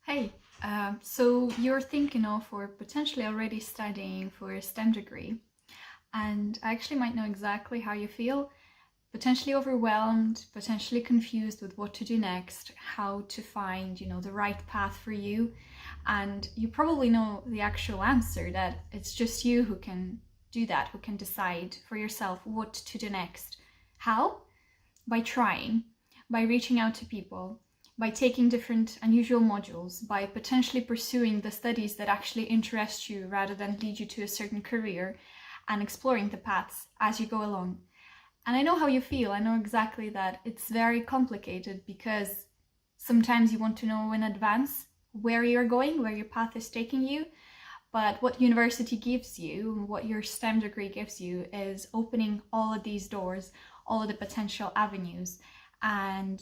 Hey, so you're thinking of or potentially already studying for a STEM degree, and I actually might know exactly how you feel. Potentially overwhelmed, potentially confused with what to do next, how to find, the right path for you. And you probably know the actual answer that it's just you who can do that, who can decide for yourself what to do next. How? By trying, by reaching out to people, by taking different unusual modules, by potentially pursuing the studies that actually interest you rather than lead you to a certain career, and exploring the paths as you go along. And I know how you feel. I know exactly that it's very complicated because sometimes you want to know in advance where you're going, where your path is taking you. But what university gives you, what your STEM degree gives you, is opening all of these doors, all of the potential avenues, and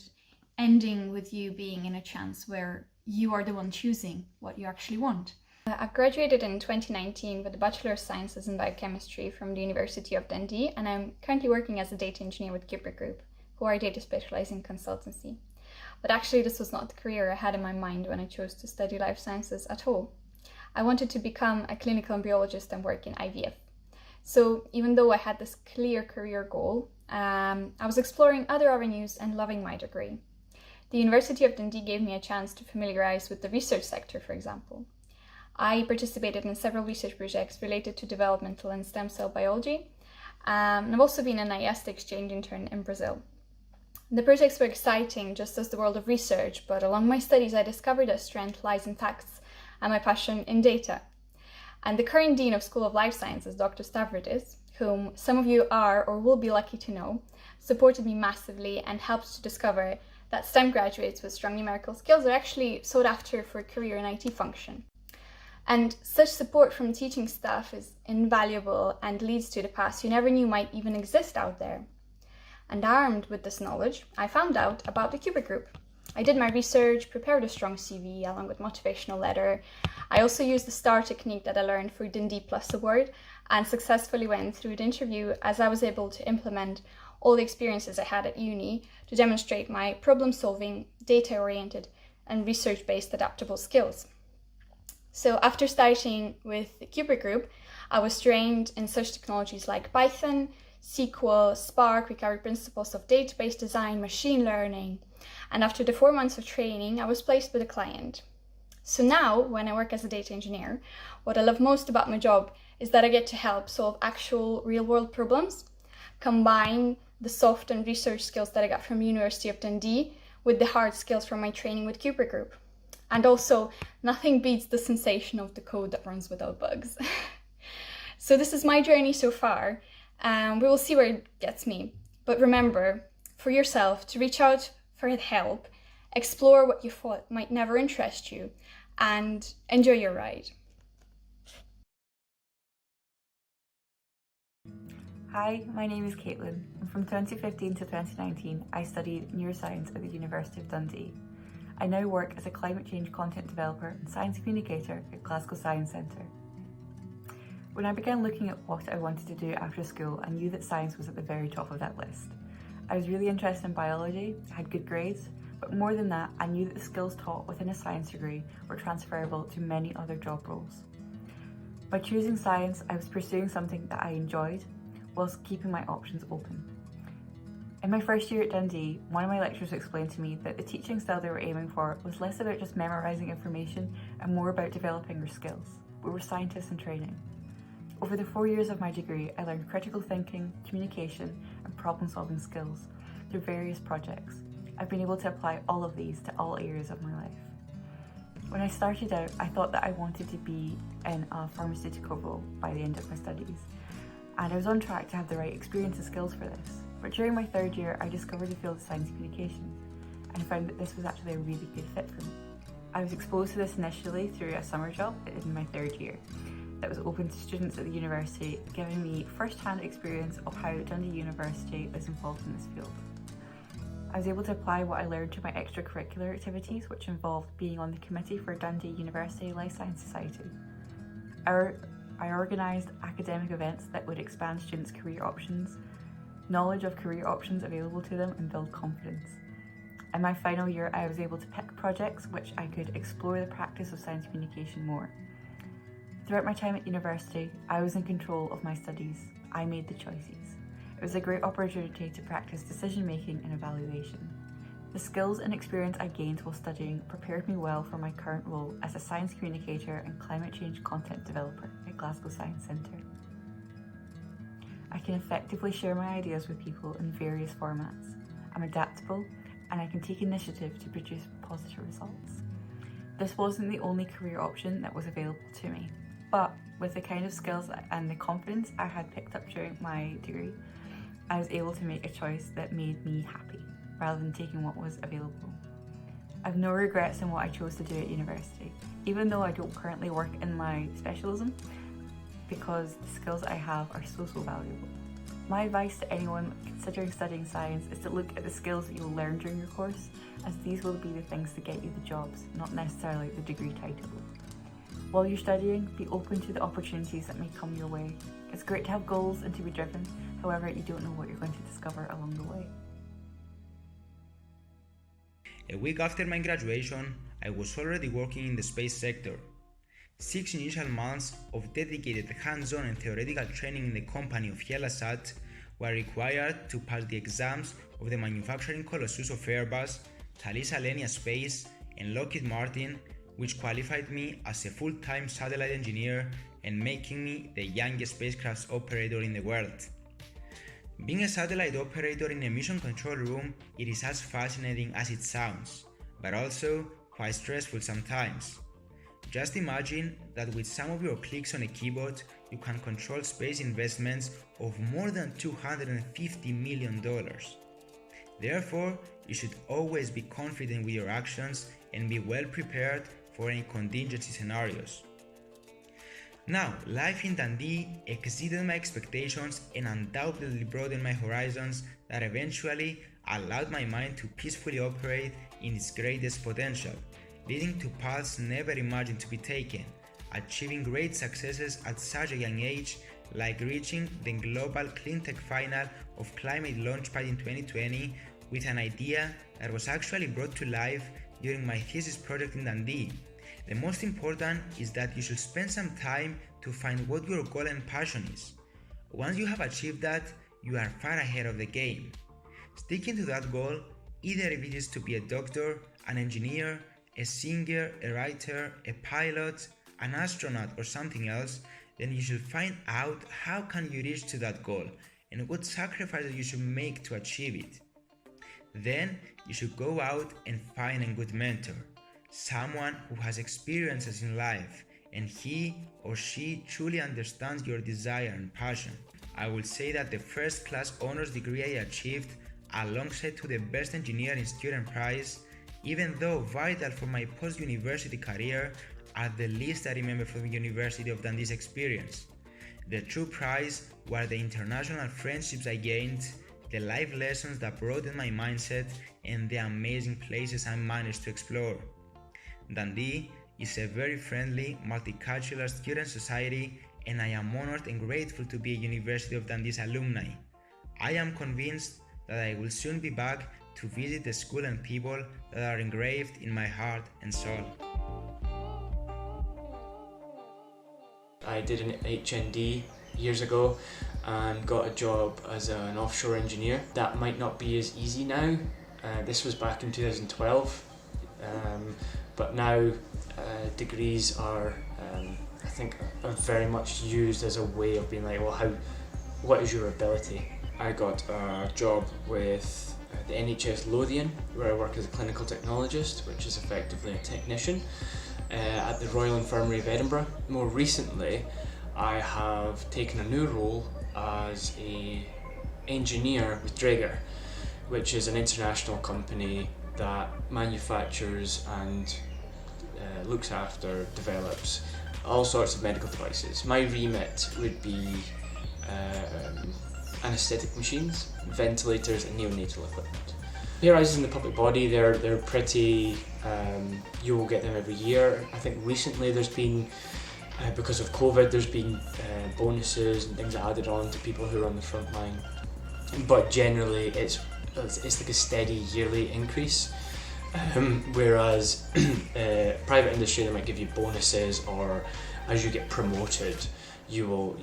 ending with you being in a chance where you are the one choosing what you actually want. I graduated in 2019 with a Bachelor of Sciences in Biochemistry from the University of Dundee, and I'm currently working as a data engineer with Cooper Group, who are a data specializing consultancy. But actually, this was not the career I had in my mind when I chose to study life sciences at all. I wanted to become a clinical embryologist and work in IVF. So even though I had this clear career goal, I was exploring other avenues and loving my degree. The University of Dundee gave me a chance to familiarize with the research sector, for example. I participated in several research projects related to developmental and stem cell biology, and I've also been an IEST exchange intern in Brazil. The projects were exciting just as the world of research, but along my studies I discovered that strength lies in facts and my passion in data. And the current Dean of School of Life Sciences, Dr. Stavridis, whom some of you are or will be lucky to know, supported me massively and helped to discover that STEM graduates with strong numerical skills are actually sought after for a career in IT function. And such support from teaching staff is invaluable and leads to the paths you never knew might even exist out there. And armed with this knowledge, I found out about the Cooper Group. I did my research, prepared a strong CV along with motivational letter. I also used the STAR technique that I learned for Dundee Plus Award and successfully went through the interview, as I was able to implement all the experiences I had at uni to demonstrate my problem-solving, data-oriented and research-based adaptable skills. So after starting with the Cooper Group, I was trained in such technologies like Python, SQL, Spark, we covered principles of database design, machine learning, and after the 4 months of training, I was placed with a client. So now, when I work as a data engineer, what I love most about my job is that I get to help solve actual real-world problems, combine the soft and research skills that I got from University of Dundee with the hard skills from my training with Cooper Group. And also, nothing beats the sensation of the code that runs without bugs. So this is my journey so far, and we will see where it gets me. But remember, for yourself, to reach out for help, explore what you thought might never interest you, and enjoy your ride. Hi, my name is Caitlin, and from 2015 to 2019 I studied neuroscience at the University of Dundee. I now work as a climate change content developer and science communicator at Glasgow Science Centre. When I began looking at what I wanted to do after school, I knew that science was at the very top of that list. I was really interested in biology, I had good grades, but more than that, I knew that the skills taught within a science degree were transferable to many other job roles. By choosing science, I was pursuing something that I enjoyed, whilst keeping my options open. In my first year at Dundee, one of my lecturers explained to me that the teaching style they were aiming for was less about just memorising information and more about developing your skills. We were scientists in training. Over the 4 years of my degree, I learned critical thinking, communication, and problem-solving skills through various projects. I've been able to apply all of these to all areas of my life. When I started out, I thought that I wanted to be in a pharmaceutical role by the end of my studies, and I was on track to have the right experience and skills for this. But during my third year, I discovered the field of science communications and found that this was actually a really good fit for me. I was exposed to this initially through a summer job in my third year that was open to students at the university, giving me first-hand experience of how Dundee University is involved in this field. I was able to apply what I learned to my extracurricular activities, which involved being on the committee for Dundee University Life Science Society. I organised academic events that would expand students' career options, knowledge of career options available to them, and build confidence. In my final year, I was able to pick projects which I could explore the practice of science communication more. Throughout my time at university, I was in control of my studies. I made the choices. It was a great opportunity to practice decision making and evaluation. The skills and experience I gained while studying prepared me well for my current role as a science communicator and climate change content developer at Glasgow Science Centre. I can effectively share my ideas with people in various formats. I'm adaptable and I can take initiative to produce positive results. This wasn't the only career option that was available to me, but with the kind of skills and the confidence I had picked up during my degree, I was able to make a choice that made me happy, rather than taking what was available. I've no regrets in what I chose to do at university, even though I don't currently work in my specialism, because the skills I have are so valuable. My advice to anyone considering studying science is to look at the skills that you'll learn during your course, as these will be the things that get you the jobs, not necessarily the degree title. While you're studying, be open to the opportunities that may come your way. It's great to have goals and to be driven, however, you don't know what you're going to discover along the way. A week after my graduation, I was already working in the space sector. 6 initial months of dedicated hands-on and theoretical training in the company of Helasat were required to pass the exams of the manufacturing colossus of Airbus, Thales Alenia Space, and Lockheed Martin, which qualified me as a full-time satellite engineer and making me the youngest spacecraft operator in the world. Being a satellite operator in a mission control room, it is as fascinating as it sounds, but also quite stressful sometimes. Just imagine that with some of your clicks on a keyboard, you can control space investments of more than $250 million. Therefore, you should always be confident with your actions and be well prepared for any contingency scenarios. Now, life in Dundee exceeded my expectations and undoubtedly broadened my horizons that eventually allowed my mind to peacefully operate in its greatest potential, leading to paths never imagined to be taken, achieving great successes at such a young age, like reaching the global cleantech final of Climate Launchpad in 2020 with an idea that was actually brought to life during my thesis project in Dundee. The most important is that you should spend some time to find what your goal and passion is. Once you have achieved that, you are far ahead of the game. Sticking to that goal, either if it is to be a doctor, an engineer, a singer, a writer, a pilot, an astronaut or something else, then you should find out how can you reach to that goal and what sacrifices you should make to achieve it. Then you should go out and find a good mentor, someone who has experiences in life and he or she truly understands your desire and passion. I will say that the first class honors degree I achieved, alongside to the best engineering student prize, even though vital for my post-university career, are the least I remember from the University of Dundee's experience. The true prize were the international friendships I gained, the life lessons that broadened my mindset, and the amazing places I managed to explore. Dundee is a very friendly, multicultural student society, and I am honored and grateful to be a University of Dundee's alumni. I am convinced that I will soon be back to visit the school and people that are engraved in my heart and soul. I did an HND years ago and got a job as an offshore engineer. That might not be as easy now. This was back in 2012, but now degrees are, I think, are very much used as a way of being like, well, what is your ability? I got a job with the NHS Lothian, where I work as a clinical technologist, which is effectively a technician, at the Royal Infirmary of Edinburgh. More recently, I have taken a new role as an engineer with Draeger, which is an international company that manufactures and looks after, develops all sorts of medical devices. My remit would be anaesthetic machines, ventilators and neonatal equipment. PRIs in the public body, they're pretty, you will get them every year. I think recently there's been, because of COVID, there's been bonuses and things added on to people who are on the front line. But generally it's like a steady yearly increase. Whereas private industry, they might give you bonuses, or as you get promoted, you will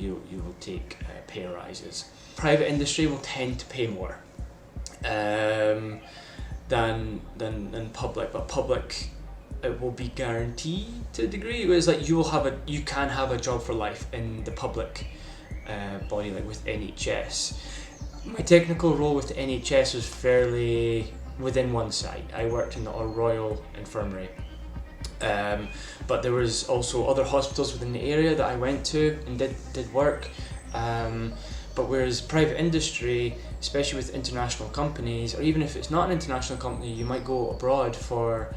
take pay rises. Private industry will tend to pay more than public, but public, it will be guaranteed to a degree. Whereas like you can have a job for life in the public body, like with NHS. My technical role with the NHS was fairly within one site. I worked in the Royal Infirmary, but there was also other hospitals within the area that I went to and did work. But whereas private industry, especially with international companies, or even if it's not an international company, you might go abroad for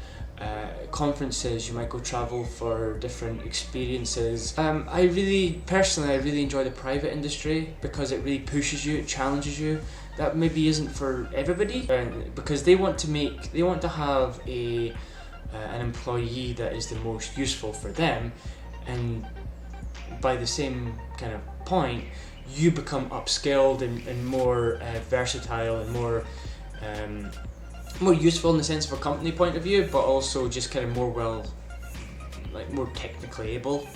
conferences, you might go travel for different experiences. I really enjoy the private industry because it really pushes you, it challenges you. That maybe isn't for everybody, because they want to have an employee that is the most useful for them, and by the same kind of point, you become upskilled and more versatile and more useful in the sense of a company point of view, but also just kind of more technically able.